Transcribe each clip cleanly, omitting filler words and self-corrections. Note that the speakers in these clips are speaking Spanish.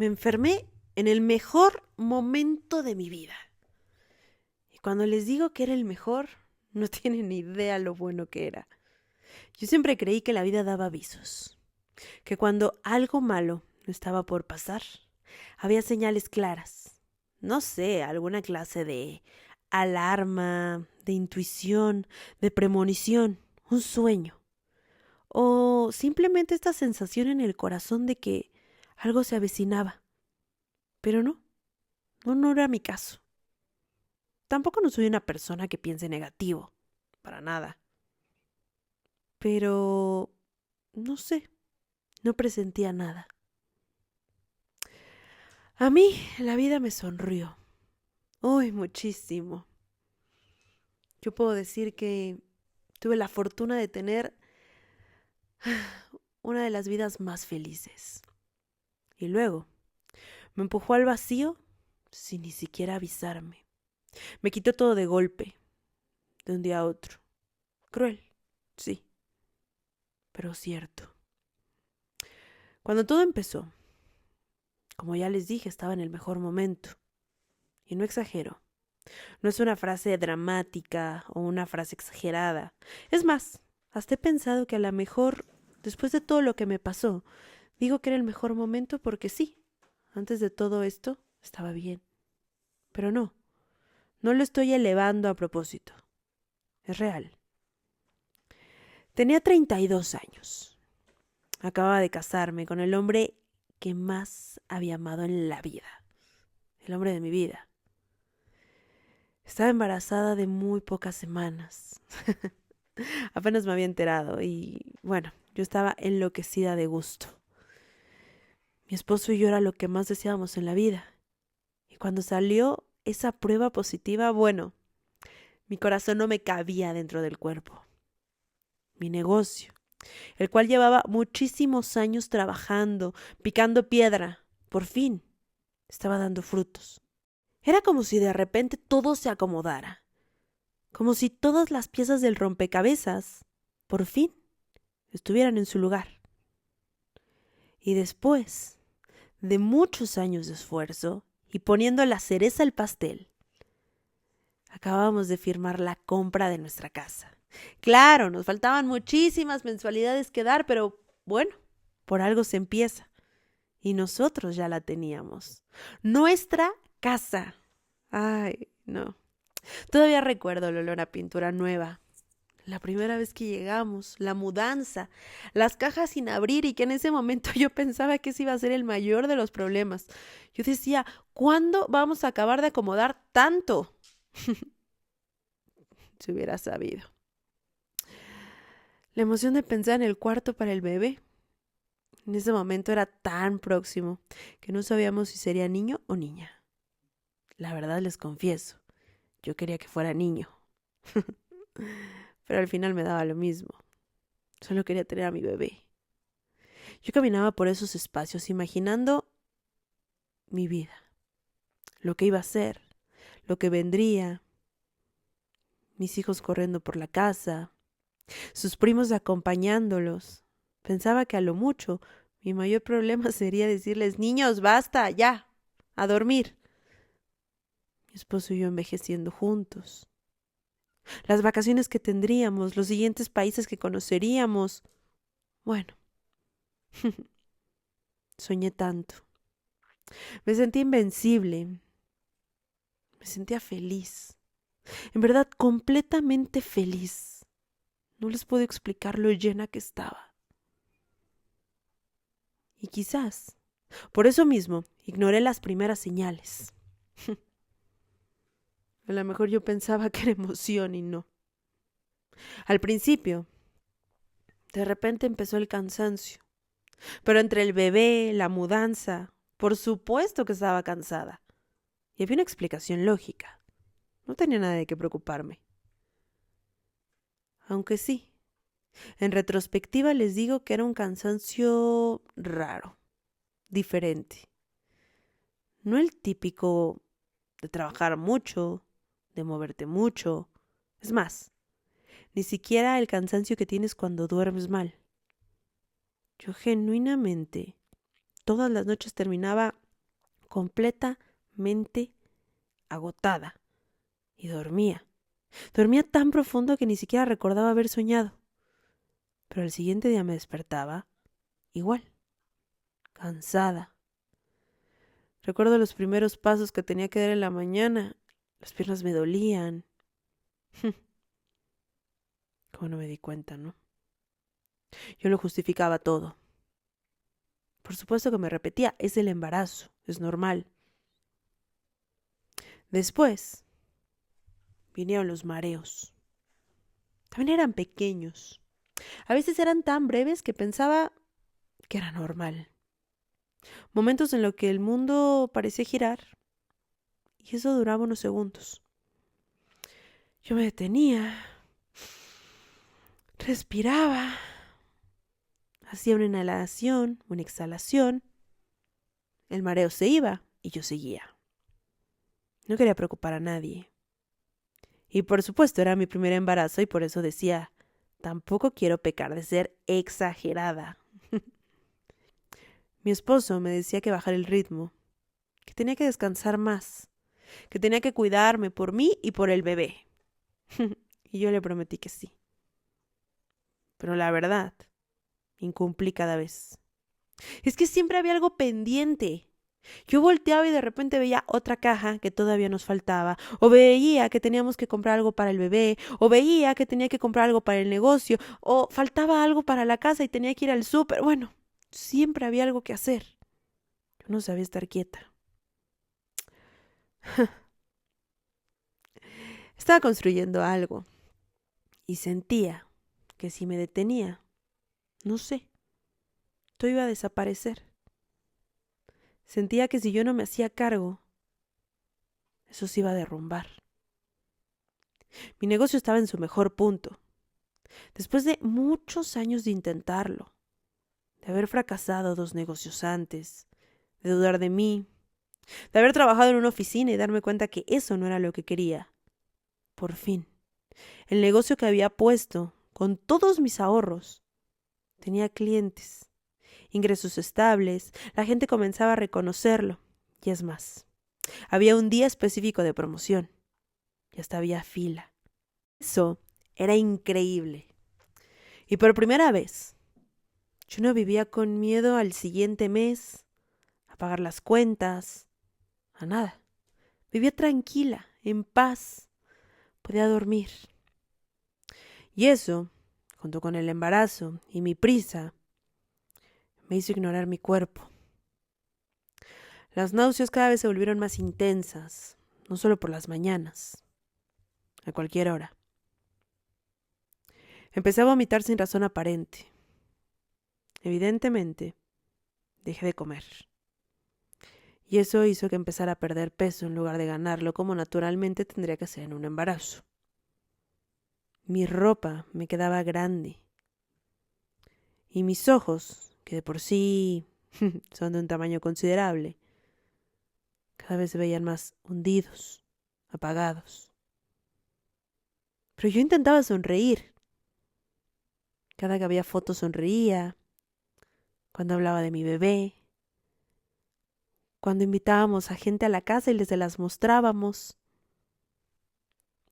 Me enfermé en el mejor momento de mi vida. Y cuando les digo que era el mejor, no tienen ni idea lo bueno que era. Yo siempre creí que la vida daba avisos, que cuando algo malo estaba por pasar, había señales claras. No sé, alguna clase de alarma, de intuición, de premonición, un sueño. O simplemente esta sensación en el corazón de que algo se avecinaba. Pero no era mi caso. Tampoco no soy una persona que piense negativo, para nada. Pero, no sé, no presentía nada. A mí la vida me sonrió. Uy, muchísimo. Yo puedo decir que tuve la fortuna de tener una de las vidas más felices. Y luego me empujó al vacío sin ni siquiera avisarme. Me quitó todo de golpe, de un día a otro. Cruel, sí, pero cierto. Cuando todo empezó, como ya les dije, estaba en el mejor momento. Y no exagero. No es una frase dramática o una frase exagerada. Es más, hasta he pensado que a lo mejor, después de todo lo que me pasó, digo que era el mejor momento porque sí, antes de todo esto estaba bien. Pero no lo estoy elevando a propósito. Es real. Tenía 32 años. Acababa de casarme con el hombre que más había amado en la vida. El hombre de mi vida. Estaba embarazada de muy pocas semanas. Apenas me había enterado y, bueno, yo estaba enloquecida de gusto. Mi esposo y yo era lo que más deseábamos en la vida. Y cuando salió esa prueba positiva, bueno, mi corazón no me cabía dentro del cuerpo. Mi negocio, el cual llevaba muchísimos años trabajando, picando piedra, por fin estaba dando frutos. Era como si de repente todo se acomodara, como si todas las piezas del rompecabezas, por fin, estuvieran en su lugar. Y después de muchos años de esfuerzo y poniendo la cereza al pastel, acabábamos de firmar la compra de nuestra casa. Claro, nos faltaban muchísimas mensualidades que dar, pero bueno, por algo se empieza. Y nosotros ya la teníamos. Nuestra casa. Ay, no. Todavía recuerdo el olor a pintura nueva. La primera vez que llegamos, la mudanza, las cajas sin abrir y que en ese momento yo pensaba que ese iba a ser el mayor de los problemas. Yo decía, ¿cuándo vamos a acabar de acomodar tanto? Si hubiera sabido. La emoción de pensar en el cuarto para el bebé. En ese momento era tan próximo que no sabíamos si sería niño o niña. La verdad les confieso, yo quería que fuera niño. Pero al final me daba lo mismo. Solo quería tener a mi bebé. Yo caminaba por esos espacios imaginando mi vida, lo que iba a ser, lo que vendría, mis hijos corriendo por la casa, sus primos acompañándolos. Pensaba que a lo mucho mi mayor problema sería decirles, niños, basta, ya, a dormir. Mi esposo y yo envejeciendo juntos. Las vacaciones que tendríamos, los siguientes países que conoceríamos. Bueno, soñé tanto. Me sentí invencible. Me sentía feliz. En verdad, completamente feliz. No les puedo explicar lo llena que estaba. Y quizás, por eso mismo, ignoré las primeras señales. A lo mejor yo pensaba que era emoción y no. Al principio, de repente empezó el cansancio. Pero entre el bebé, la mudanza, por supuesto que estaba cansada. Y había una explicación lógica. No tenía nada de qué preocuparme. Aunque sí, en retrospectiva les digo que era un cansancio raro, diferente. No el típico de trabajar mucho, de moverte mucho. Es más, ni siquiera el cansancio que tienes cuando duermes mal. Yo genuinamente, todas las noches terminaba completamente agotada y dormía. Dormía tan profundo que ni siquiera recordaba haber soñado. Pero el siguiente día me despertaba igual, cansada. Recuerdo los primeros pasos que tenía que dar en la mañana. Las piernas me dolían. Cómo no me di cuenta, ¿no? Yo lo justificaba todo. Por supuesto que me repetía, es el embarazo, es normal. Después vinieron los mareos. También eran pequeños. A veces eran tan breves que pensaba que era normal. Momentos en los que el mundo parecía girar y eso duraba unos segundos. Yo me detenía, respiraba, hacía una inhalación, una exhalación. El mareo se iba y yo seguía. No quería preocupar a nadie. Y por supuesto era mi primer embarazo y por eso decía, tampoco quiero pecar de ser exagerada. Mi esposo me decía que bajar el ritmo, que tenía que descansar más, que tenía que cuidarme por mí y por el bebé. Y yo le prometí que sí. Pero la verdad, incumplí cada vez. Es que siempre había algo pendiente. Yo volteaba y de repente veía otra caja que todavía nos faltaba, o veía que teníamos que comprar algo para el bebé, o veía que tenía que comprar algo para el negocio, o faltaba algo para la casa y tenía que ir al súper. Bueno, siempre había algo que hacer. Yo no sabía estar quieta. Estaba construyendo algo y sentía que si me detenía, no sé, todo iba a desaparecer. Sentía que si yo no me hacía cargo, eso se iba a derrumbar. Mi negocio estaba en su mejor punto. Después de muchos años de intentarlo, de haber fracasado 2 negocios antes, de dudar de mí, de haber trabajado en una oficina y darme cuenta que eso no era lo que quería, por fin, el negocio que había puesto con todos mis ahorros tenía clientes, ingresos estables, la gente comenzaba a reconocerlo, y es más, había un día específico de promoción, y hasta había fila. Eso era increíble. Y por primera vez, yo no vivía con miedo al siguiente mes, a pagar las cuentas, a nada. Vivía tranquila, en paz, podía dormir. Y eso, junto con el embarazo y mi prisa, me hizo ignorar mi cuerpo. Las náuseas cada vez se volvieron más intensas, no solo por las mañanas, a cualquier hora. Empecé a vomitar sin razón aparente. Evidentemente, dejé de comer. Y eso hizo que empezara a perder peso en lugar de ganarlo como naturalmente tendría que ser en un embarazo. Mi ropa me quedaba grande. Y mis ojos, que de por sí son de un tamaño considerable, cada vez se veían más hundidos, apagados. Pero yo intentaba sonreír. Cada que había fotos sonreía. Cuando hablaba de mi bebé. Cuando invitábamos a gente a la casa y les se las mostrábamos.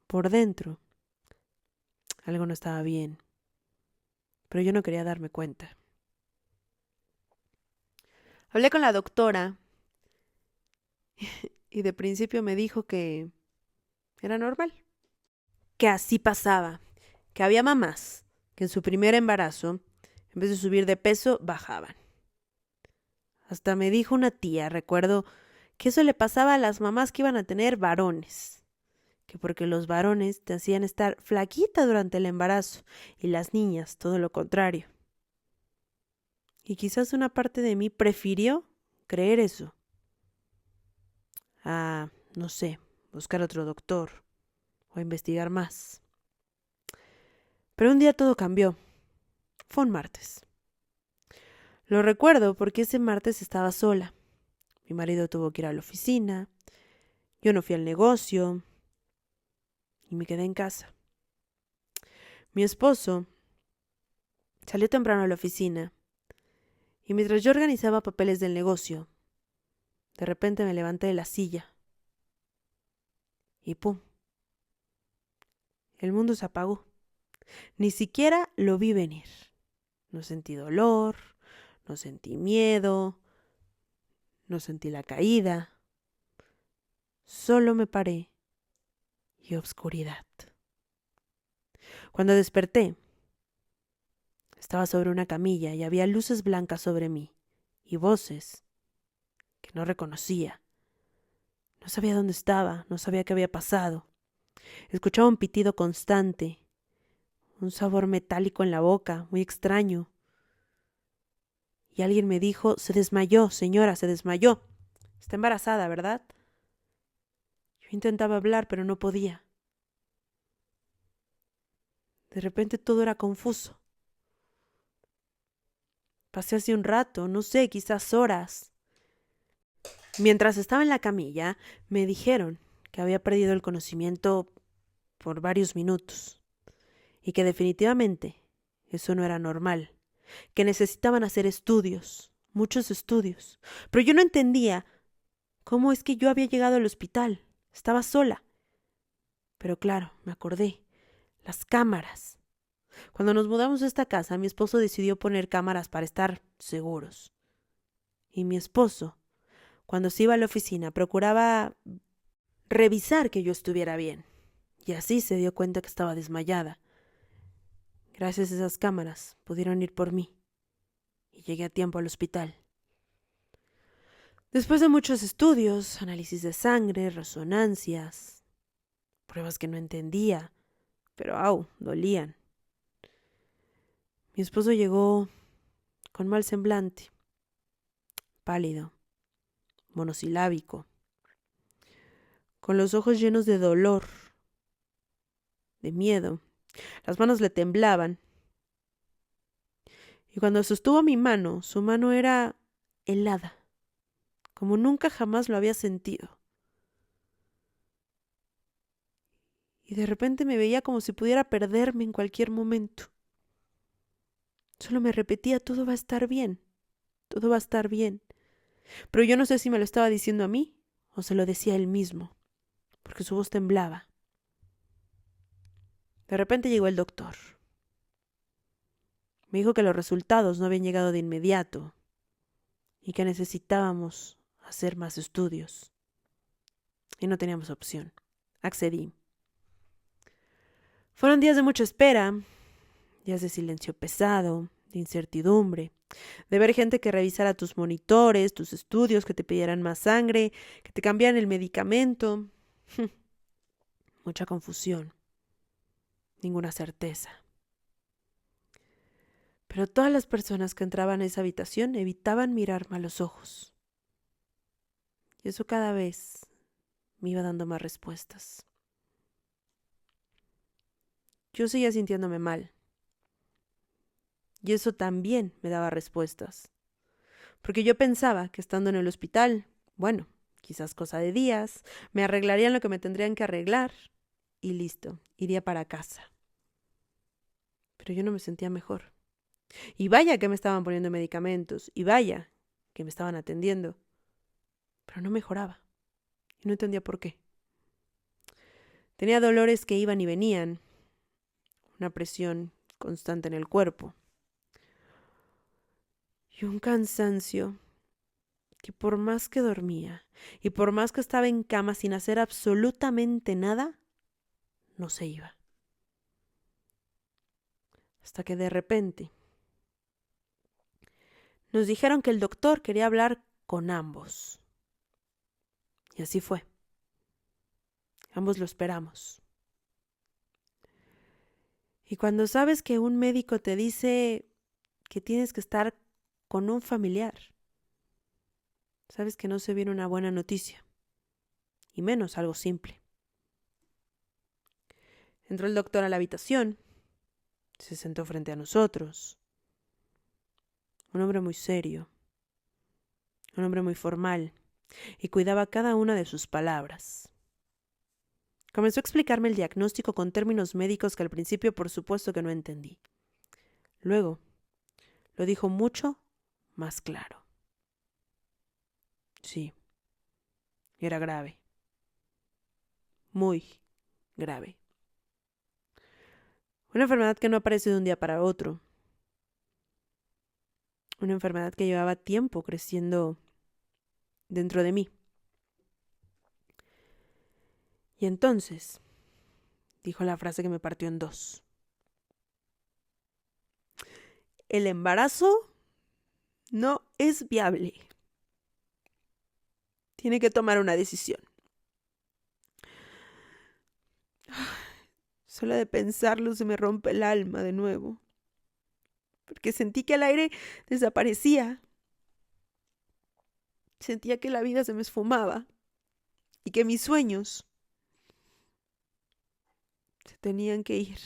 Por dentro, algo no estaba bien. Pero yo no quería darme cuenta. Hablé con la doctora y de principio me dijo que era normal. Que así pasaba. Que había mamás que en su primer embarazo, en vez de subir de peso, bajaban. Hasta me dijo una tía, recuerdo, que eso le pasaba a las mamás que iban a tener varones. Que porque los varones te hacían estar flaquita durante el embarazo y las niñas todo lo contrario. Y quizás una parte de mí prefirió creer eso. A, no sé, buscar otro doctor o investigar más. Pero un día todo cambió. Fue un martes. Lo recuerdo porque ese martes estaba sola. Mi marido tuvo que ir a la oficina, yo no fui al negocio y me quedé en casa. Mi esposo salió temprano a la oficina y mientras yo organizaba papeles del negocio, De repente me levanté de la silla y ¡pum! El mundo se apagó. Ni siquiera lo vi venir. No sentí dolor, no sentí miedo, no sentí la caída. Solo me paré y obscuridad. Cuando desperté, estaba sobre una camilla y había luces blancas sobre mí y voces que no reconocía. No sabía dónde estaba, no sabía qué había pasado. Escuchaba un pitido constante, un sabor metálico en la boca, muy extraño. Y alguien me dijo, se desmayó, señora, se desmayó. Está embarazada, ¿verdad? Yo intentaba hablar, pero no podía. De repente todo era confuso. Pasé así un rato, no sé, quizás horas. Mientras estaba en la camilla, me dijeron que había perdido el conocimiento por varios minutos y que definitivamente eso no era normal, que necesitaban hacer estudios, muchos estudios. Pero yo no entendía cómo es que yo había llegado al hospital. Estaba sola. Pero claro, me acordé. Las cámaras. Cuando nos mudamos a esta casa, mi esposo decidió poner cámaras para estar seguros. Y mi esposo, cuando se iba a la oficina, procuraba revisar que yo estuviera bien. Y así se dio cuenta que estaba desmayada. Gracias a esas cámaras pudieron ir por mí. Y llegué a tiempo al hospital. Después de muchos estudios, análisis de sangre, resonancias, pruebas que no entendía, pero dolían. Mi esposo llegó con mal semblante, pálido, monosilábico, con los ojos llenos de dolor, de miedo. Las manos le temblaban. Y cuando sostuvo mi mano, su mano era helada, como nunca jamás lo había sentido. Y de repente me veía como si pudiera perderme en cualquier momento. Solo me repetía, todo va a estar bien, todo va a estar bien. Pero yo no sé si me lo estaba diciendo a mí o se lo decía a él mismo, porque su voz temblaba. De repente llegó el doctor. Me dijo que los resultados no habían llegado de inmediato y que necesitábamos hacer más estudios. Y no teníamos opción. Accedí. Fueron días de mucha espera, días de silencio pesado, de incertidumbre, de ver gente que revisara tus monitores, tus estudios, que te pidieran más sangre, que te cambiaran el medicamento. Mucha confusión, ninguna certeza. Pero todas las personas que entraban a esa habitación evitaban mirarme a los ojos. Y eso cada vez me iba dando más respuestas. Yo seguía sintiéndome mal. Y eso también me daba respuestas. Porque yo pensaba que estando en el hospital, bueno, quizás cosa de días, me arreglarían lo que me tendrían que arreglar y listo, iría para casa. Pero yo no me sentía mejor. Y vaya que me estaban poniendo medicamentos, y vaya que me estaban atendiendo. Pero no mejoraba. Y no entendía por qué. Tenía dolores que iban y venían, una presión constante en el cuerpo y un cansancio que por más que dormía y por más que estaba en cama sin hacer absolutamente nada, no se iba. Hasta que de repente nos dijeron que el doctor quería hablar con ambos. Y así fue. Ambos lo esperamos. Y cuando sabes que un médico te dice que tienes que estar con un familiar, sabes que no se viene una buena noticia, y menos algo simple. Entró el doctor a la habitación, se sentó frente a nosotros. Un hombre muy serio, un hombre muy formal, y cuidaba cada una de sus palabras. Comenzó a explicarme el diagnóstico con términos médicos que al principio por supuesto que no entendí. Luego, lo dijo mucho más claro. Sí, Y era grave. Muy grave. Una enfermedad que no apareció de un día para otro. Una enfermedad que llevaba tiempo creciendo dentro de mí. Y entonces dijo la frase que me partió en dos. El embarazo no es viable. Tiene que tomar una decisión. Solo de pensarlo se me rompe el alma de nuevo. Porque sentí que el aire desaparecía. Sentía que la vida se me esfumaba. Y que mis sueños se tenían que ir.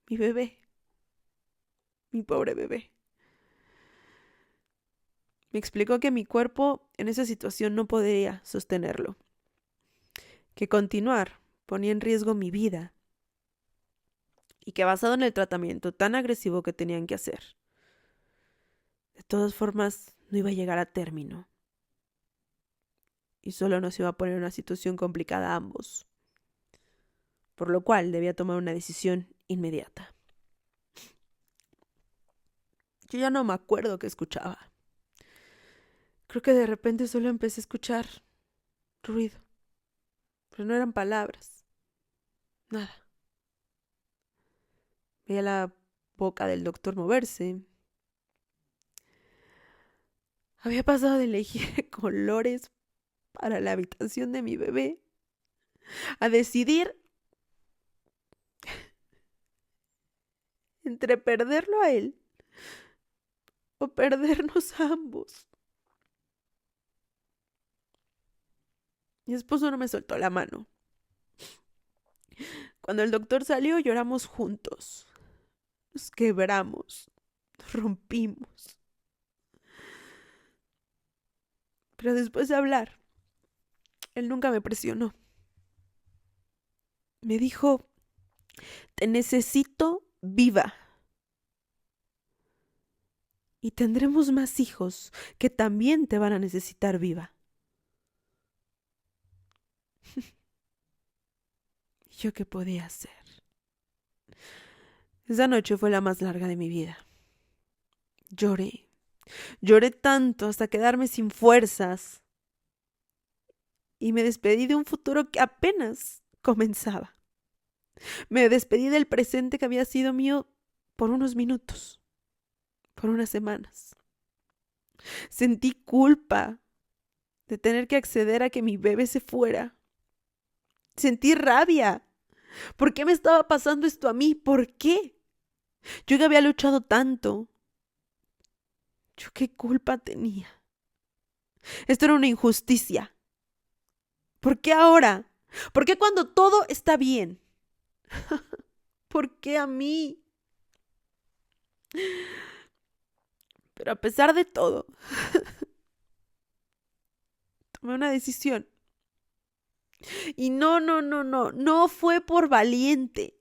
Mi bebé. Mi pobre bebé. Me explicó que mi cuerpo en esa situación no podría sostenerlo. Que continuar ponía en riesgo mi vida. Y que basado en el tratamiento tan agresivo que tenían que hacer, de todas formas no iba a llegar a término. Y solo nos iba a poner en una situación complicada a ambos. Por lo cual debía tomar una decisión inmediata. Yo ya no me acuerdo qué escuchaba. Creo que de repente solo empecé a escuchar ruido. Pero no eran palabras. Nada. Veía la boca del doctor moverse. Había pasado de elegir colores para la habitación de mi bebé a decidir entre perderlo a él o perdernos a ambos. Mi esposo no me soltó la mano. Cuando el doctor salió, lloramos juntos. Nos quebramos, nos rompimos. Pero después de hablar, él nunca me presionó. Me dijo, te necesito viva. Y tendremos más hijos que también te van a necesitar viva. ¿Y yo qué podía hacer? Esa noche fue la más larga de mi vida. Lloré. Lloré tanto hasta quedarme sin fuerzas. Y me despedí de un futuro que apenas comenzaba. Me despedí del presente que había sido mío por unos minutos, por unas semanas. Sentí culpa de tener que acceder a que mi bebé se fuera. Sentí rabia. ¿Por qué me estaba pasando esto a mí? ¿Por qué? Yo que había luchado tanto. ¿Yo qué culpa tenía? Esto era una injusticia. ¿Por qué ahora? ¿Por qué cuando todo está bien? ¿Por qué a mí? Pero a pesar de todo, tomé una decisión. Y no fue por valiente.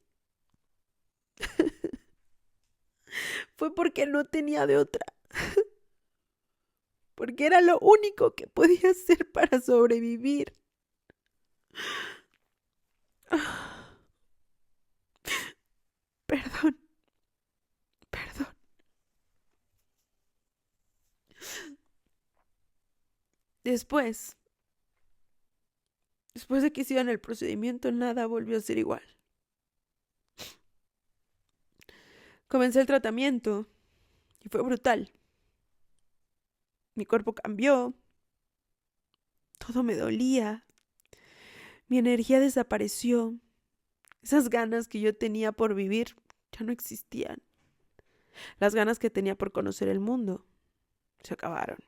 Fue porque no tenía de otra. Porque era lo único que podía hacer para sobrevivir. Perdón, perdón. Después de que hicieron el procedimiento, nada volvió a ser igual. Comencé el tratamiento y fue brutal. Mi cuerpo cambió. Todo me dolía. Mi energía desapareció. Esas ganas que yo tenía por vivir ya no existían. Las ganas que tenía por conocer el mundo se acabaron.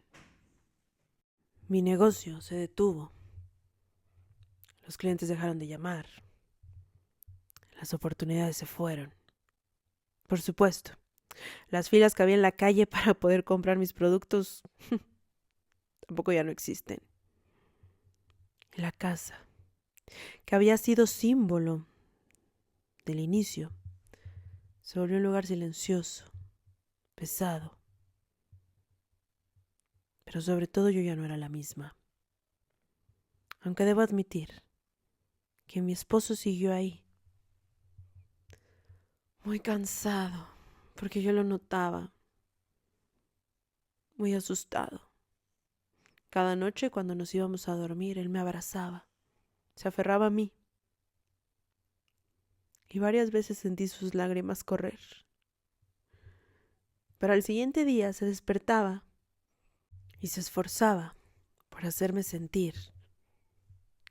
Mi negocio se detuvo. Los clientes dejaron de llamar. Las oportunidades se fueron. Por supuesto, las filas que había en la calle para poder comprar mis productos tampoco ya no existen. La casa, que había sido símbolo del inicio, se volvió un lugar silencioso, pesado. Pero sobre todo yo ya no era la misma. aunque debo admitir que mi esposo siguió ahí, muy cansado, porque yo lo notaba, muy asustado. Cada noche cuando nos íbamos a dormir, él me abrazaba, se aferraba a mí, y varias veces sentí sus lágrimas correr. Pero al siguiente día se despertaba y se esforzaba por hacerme sentir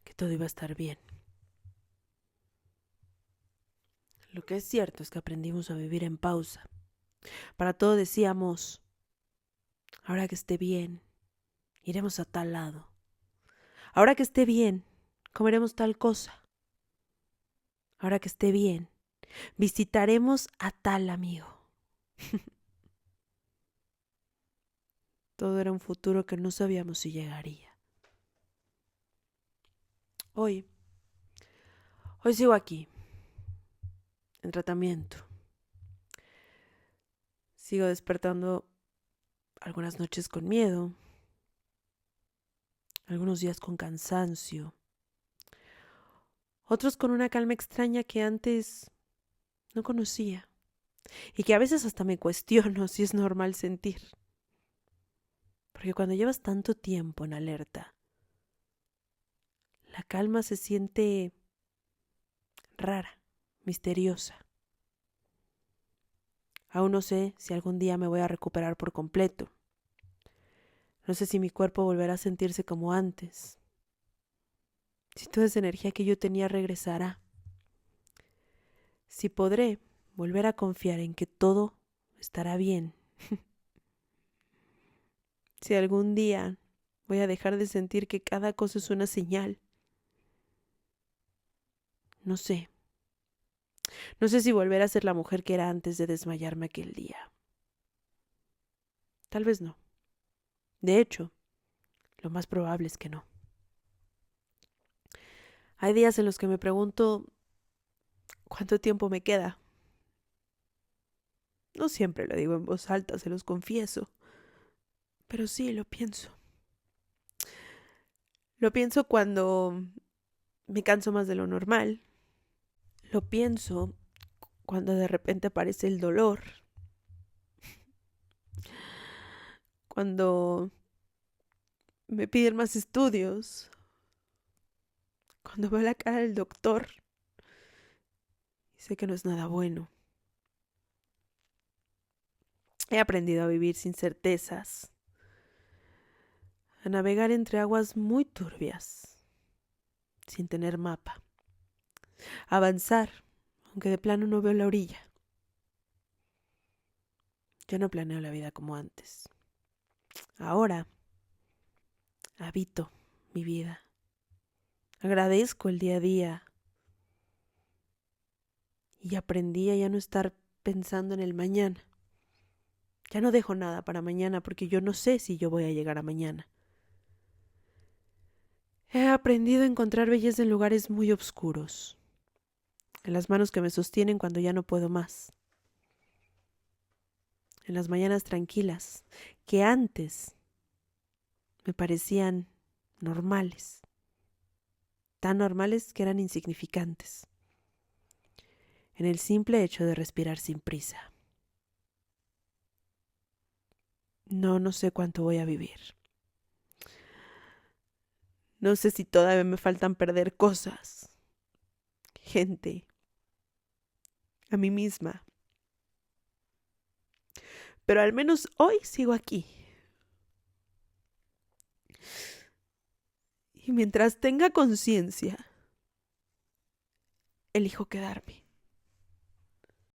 que todo iba a estar bien. Lo que es cierto es que aprendimos a vivir en pausa. Para todo decíamos, ahora que esté bien, iremos a tal lado. Ahora que esté bien, comeremos tal cosa. Ahora que esté bien, visitaremos a tal amigo. Todo era un futuro que no sabíamos si llegaría. Hoy sigo aquí, en tratamiento. Sigo despertando algunas noches con miedo, algunos días con cansancio, otros con una calma extraña que antes no conocía y que a veces hasta me cuestiono si es normal sentir. Porque cuando llevas tanto tiempo en alerta, la calma se siente rara, misteriosa. Aún no sé si algún día me voy a recuperar por completo. No sé si mi cuerpo volverá a sentirse como antes. Si toda esa energía que yo tenía regresará. Si podré volver a confiar en que todo estará bien. Si algún día voy a dejar de sentir que cada cosa es una señal. No sé. No sé si volver a ser la mujer que era antes de desmayarme aquel día. Tal vez no. De hecho, lo más probable es que no. Hay días en los que me pregunto cuánto tiempo me queda. No siempre lo digo en voz alta, se los confieso. Pero sí, lo pienso. Lo pienso cuando me canso más de lo normal. Lo pienso cuando de repente aparece el dolor. Cuando me piden más estudios. Cuando veo la cara del doctor y sé que no es nada bueno. He aprendido a vivir sin certezas, a navegar entre aguas muy turbias, sin tener mapa, a avanzar, aunque de plano no veo la orilla. Yo no planeo la vida como antes. Ahora habito mi vida. Agradezco el día a día y aprendí a ya no estar pensando en el mañana. Ya no dejo nada para mañana porque yo no sé si yo voy a llegar a mañana. He aprendido a encontrar belleza en lugares muy oscuros, en las manos que me sostienen cuando ya no puedo más, en las mañanas tranquilas que antes me parecían normales, tan normales que eran insignificantes, en el simple hecho de respirar sin prisa. No sé cuánto voy a vivir. No sé si todavía me faltan perder cosas, gente, a mí misma. Pero al menos hoy sigo aquí. Y mientras tenga conciencia, elijo quedarme.